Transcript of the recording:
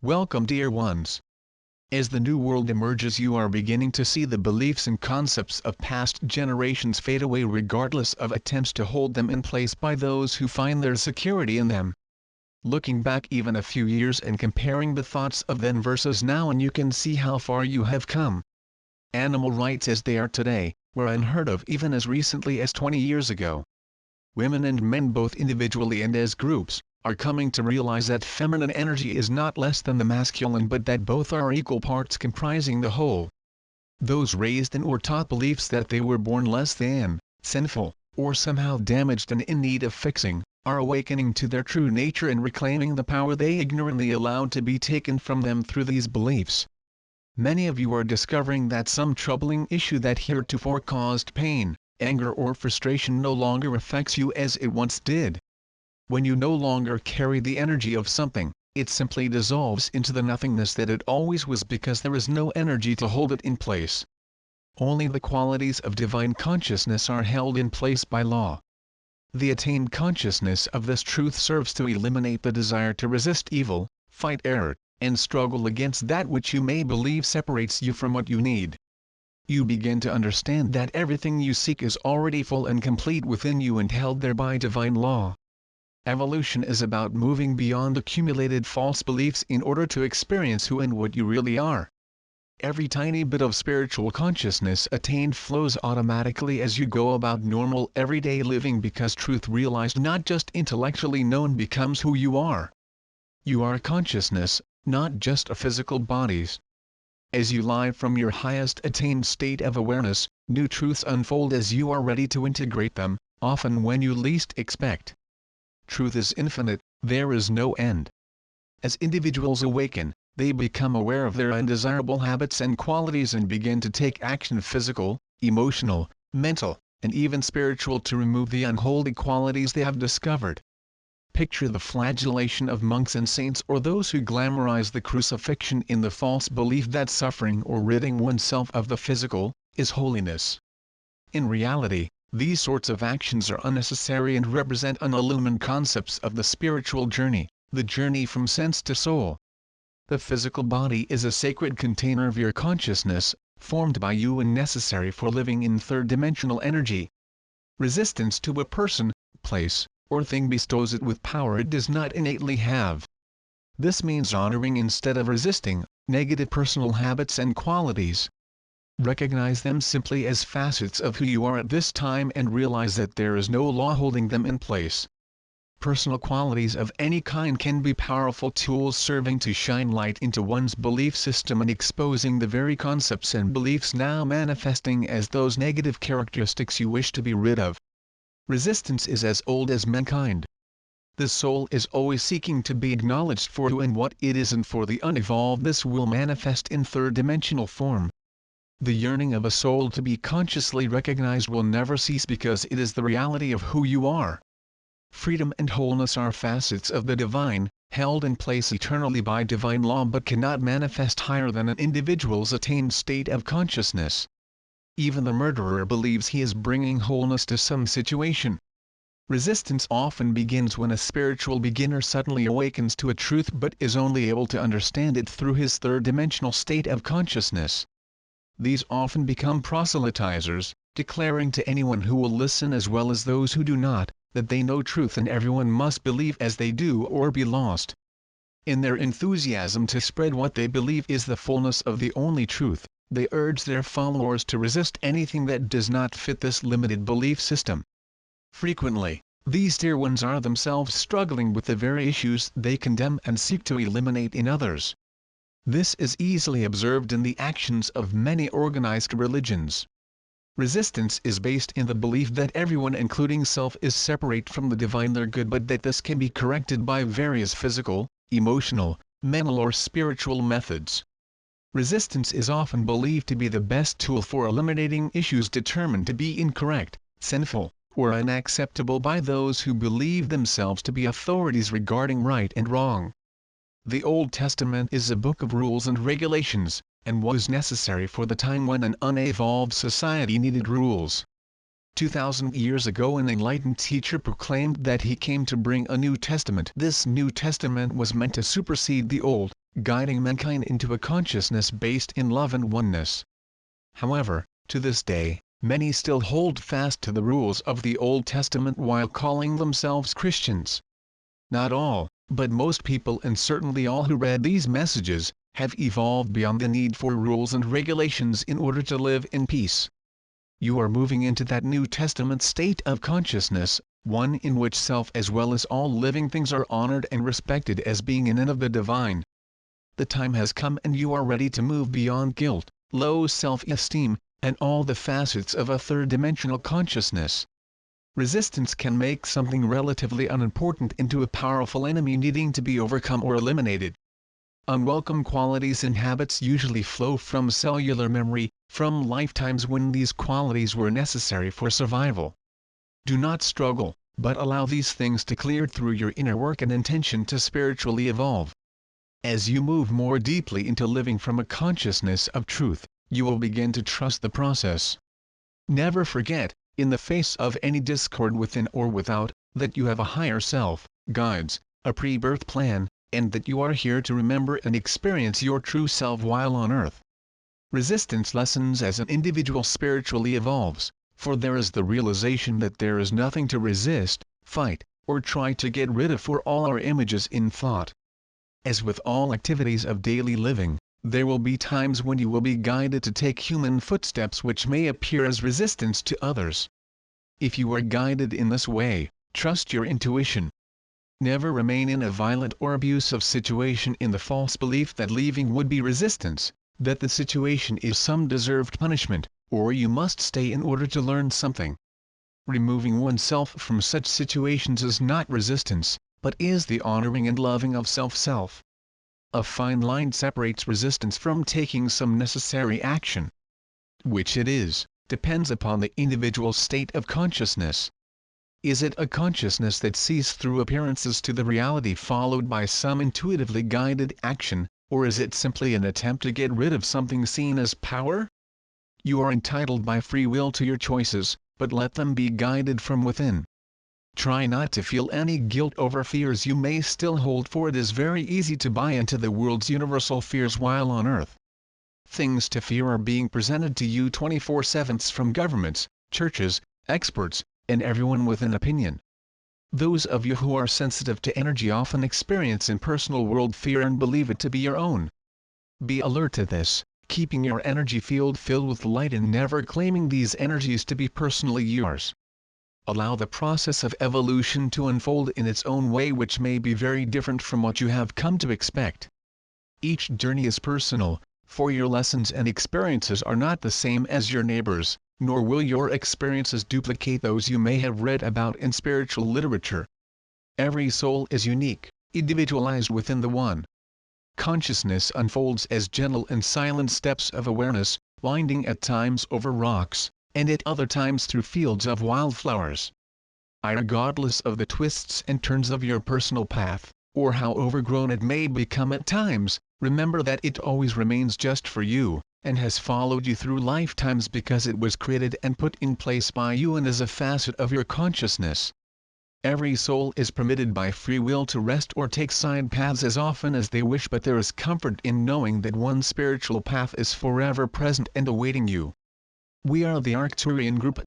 Welcome, dear ones. As the new world emerges, you are beginning to see the beliefs and concepts of past generations fade away regardless of attempts to hold them in place by those who find their security in them. Looking back even a few years and comparing the thoughts of then versus now, and you can see how far you have come. Animal rights as they are today were unheard of even as recently as 20 years ago. Women and men, both individually and as groups, are coming to realize that feminine energy is not less than the masculine, but that both are equal parts comprising the whole. Those raised in or taught beliefs that they were born less than, sinful, or somehow damaged and in need of fixing, are awakening to their true nature and reclaiming the power they ignorantly allowed to be taken from them through these beliefs. Many of you are discovering that some troubling issue that heretofore caused pain, anger or frustration no longer affects you as it once did. When you no longer carry the energy of something, it simply dissolves into the nothingness that it always was, because there is no energy to hold it in place. Only the qualities of divine consciousness are held in place by law. The attained consciousness of this truth serves to eliminate the desire to resist evil, fight error, and struggle against that which you may believe separates you from what you need. You begin to understand that everything you seek is already full and complete within you and held there by divine law. Evolution is about moving beyond accumulated false beliefs in order to experience who and what you really are. Every tiny bit of spiritual consciousness attained flows automatically as you go about normal everyday living, because truth realized, not just intellectually known, becomes who you are. You are consciousness, not just a physical bodies. As you lie from your highest attained state of awareness, new truths unfold as you are ready to integrate them, often when you least expect. Truth is infinite, there is no end. As individuals awaken, they become aware of their undesirable habits and qualities and begin to take action, physical, emotional, mental, and even spiritual, to remove the unholy qualities they have discovered. Picture the flagellation of monks and saints, or those who glamorize the crucifixion in the false belief that suffering or ridding oneself of the physical is holiness. In reality, these sorts of actions are unnecessary and represent unillumined concepts of the spiritual journey, the journey from sense to soul. The physical body is a sacred container of your consciousness, formed by you and necessary for living in third-dimensional energy. Resistance to a person, place, or thing bestows it with power it does not innately have. This means honoring instead of resisting negative personal habits and qualities. Recognize them simply as facets of who you are at this time and realize that there is no law holding them in place. Personal qualities of any kind can be powerful tools serving to shine light into one's belief system and exposing the very concepts and beliefs now manifesting as those negative characteristics you wish to be rid of. Resistance is as old as mankind. The soul is always seeking to be acknowledged for who and what it is, and for the unevolved this will manifest in third-dimensional form. The yearning of a soul to be consciously recognized will never cease, because it is the reality of who you are. Freedom and wholeness are facets of the divine, held in place eternally by divine law, but cannot manifest higher than an individual's attained state of consciousness. Even the murderer believes he is bringing wholeness to some situation. Resistance often begins when a spiritual beginner suddenly awakens to a truth but is only able to understand it through his third-dimensional state of consciousness. These often become proselytizers, declaring to anyone who will listen as well as those who do not, that they know truth and everyone must believe as they do or be lost. In their enthusiasm to spread what they believe is the fullness of the only truth, they urge their followers to resist anything that does not fit this limited belief system. Frequently, these dear ones are themselves struggling with the very issues they condemn and seek to eliminate in others. This is easily observed in the actions of many organized religions. Resistance is based in the belief that everyone, including self, is separate from the divine, their good, but that this can be corrected by various physical, emotional, mental or spiritual methods. Resistance is often believed to be the best tool for eliminating issues determined to be incorrect, sinful, or unacceptable by those who believe themselves to be authorities regarding right and wrong. The Old Testament is a book of rules and regulations, and was necessary for the time when an unevolved society needed rules. 2,000 years ago an enlightened teacher proclaimed that he came to bring a New Testament. This New Testament was meant to supersede the Old, guiding mankind into a consciousness based in love and oneness. However, to this day, many still hold fast to the rules of the Old Testament while calling themselves Christians. Not all, but most people, and certainly all who read these messages, have evolved beyond the need for rules and regulations in order to live in peace. You are moving into that New Testament state of consciousness, one in which self as well as all living things are honored and respected as being in and of the divine. The time has come and you are ready to move beyond guilt, low self-esteem, and all the facets of a third-dimensional consciousness. Resistance can make something relatively unimportant into a powerful enemy needing to be overcome or eliminated. Unwelcome qualities and habits usually flow from cellular memory, from lifetimes when these qualities were necessary for survival. Do not struggle, but allow these things to clear through your inner work and intention to spiritually evolve. As you move more deeply into living from a consciousness of truth, you will begin to trust the process. Never forget, in the face of any discord within or without, that you have a higher self, guides, a pre-birth plan, and that you are here to remember and experience your true self while on earth. Resistance lessens as an individual spiritually evolves, for there is the realization that there is nothing to resist, fight, or try to get rid of for all our images in thought. As with all activities of daily living, there will be times when you will be guided to take human footsteps which may appear as resistance to others. If you are guided in this way, trust your intuition. Never remain in a violent or abusive situation in the false belief that leaving would be resistance, that the situation is some deserved punishment, or you must stay in order to learn something. Removing oneself from such situations is not resistance, but is the honoring and loving of self. A fine line separates resistance from taking some necessary action. Which it is, depends upon the individual's state of consciousness. Is it a consciousness that sees through appearances to the reality followed by some intuitively guided action, or is it simply an attempt to get rid of something seen as power? You are entitled by free will to your choices, but let them be guided from within. Try not to feel any guilt over fears you may still hold, for it is very easy to buy into the world's universal fears while on earth. Things to fear are being presented to you 24/7 from governments, churches, experts, and everyone with an opinion. Those of you who are sensitive to energy often experience in personal world fear and believe it to be your own. Be alert to this, keeping your energy field filled with light and never claiming these energies to be personally yours. Allow the process of evolution to unfold in its own way, which may be very different from what you have come to expect. Each journey is personal, for your lessons and experiences are not the same as your neighbors, nor will your experiences duplicate those you may have read about in spiritual literature. Every soul is unique, individualized within the one. Consciousness unfolds as gentle and silent steps of awareness, winding at times over rocks, and at other times through fields of wildflowers. Regardless of the twists and turns of your personal path, or how overgrown it may become at times, remember that it always remains just for you, and has followed you through lifetimes because it was created and put in place by you and is a facet of your consciousness. Every soul is permitted by free will to rest or take side paths as often as they wish, but there is comfort in knowing that one spiritual path is forever present and awaiting you. We are the ARCTURIAN group,